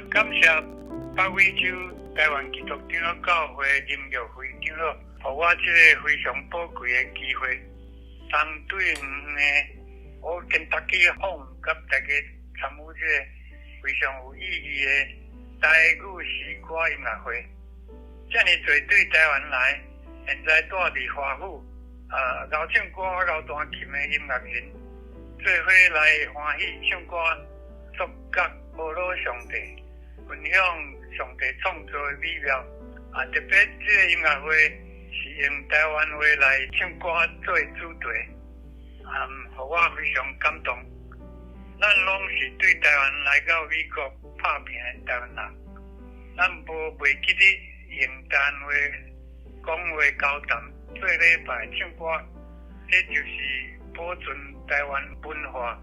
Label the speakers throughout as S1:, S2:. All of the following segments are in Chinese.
S1: 感谢北美洲台湾基督长老教会林玉辉长老，给我这个非常宝贵的机会，当对我跟大家访，跟大家参与这个非常有意义的台语诗歌音乐会。这么多对台湾来，现在住伫华府，高唱歌、高弹琴的音乐人，做伙来欢喜唱歌，作乐报劳上帝，分享上帝创造的美妙。特别这个音乐会是用台湾话来唱歌做主题，让我非常感动。咱拢是对台湾来到美国打拼的台湾人，咱袂记得用台湾话讲话交谈做礼拜唱歌，这就是保存台湾文化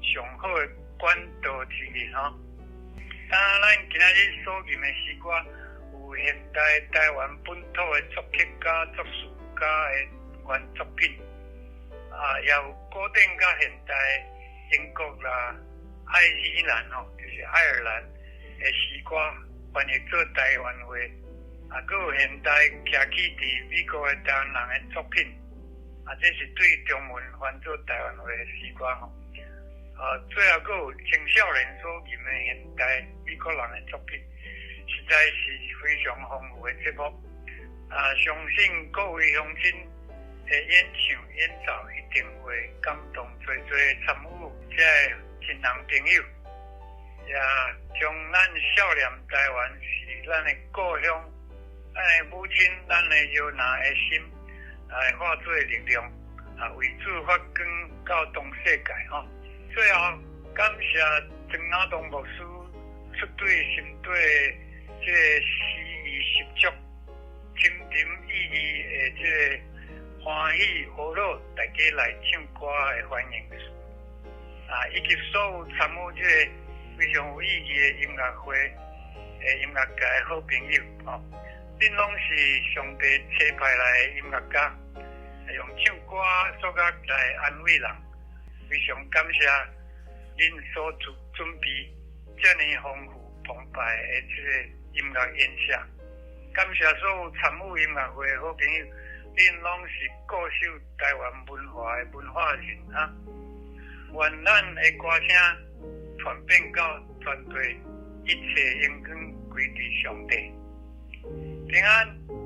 S1: 上好的管道之一吼。当咱今仔日所吟的诗歌，有现代台湾本土的作曲家、作词家的原作品，也有古典甲现代英国啦、爱尔兰就是爱尔兰的诗歌翻译做台湾话，还有现代徛起伫美国的台湾人的作品，这是对中文翻做台湾话的诗歌吼。最后还有青少年所吟的现代美国人的作品，实在是非常丰富的节目。相信各位乡亲的演唱演奏一定会感动多参与这亲人朋友，也将咱少年台湾是咱的故乡，咱的母亲，咱的摇篮的心，来化作力量，为主发光到全世界吼。最后，感谢庄老东牧师出对心对这个诗意十足、情沉意义的这个欢喜和乐，大家来唱歌的欢迎词，以及所有参与这个非常有意义的音乐会的音乐界的好朋友恁拢是上帝差派来的音乐家，用唱歌作乐来安慰人。非常感谢恁所准备这么丰富澎湃的这个音乐演唱，感谢所有参与音乐会的好朋友，恁拢是固守台湾文化的文化人愿咱的歌声传遍到全地，一切荣光归伫上帝。平安。